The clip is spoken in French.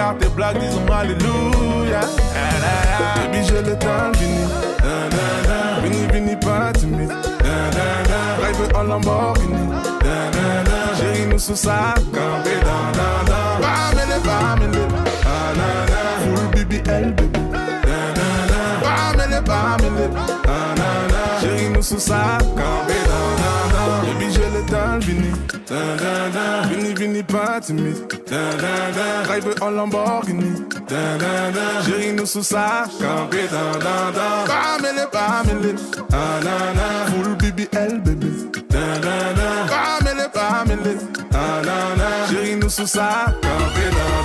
Regarde tes blagues, disons alléluia. Baby, j'ai le temps fini. Vini, vini, pas timide. Drive en Lamborghini. Chérie, nous sous sa campé. Bamele, full BBL, baby. Bamele, chérie, nous sous sa campé. Baby, j'ai le temps fini. Vini, vini, pas timide. Drive en Lamborghini. Chérie, nous sous sa campé. Bamele, full BBL, baby. Bamele, chérie, nous sous sa campé.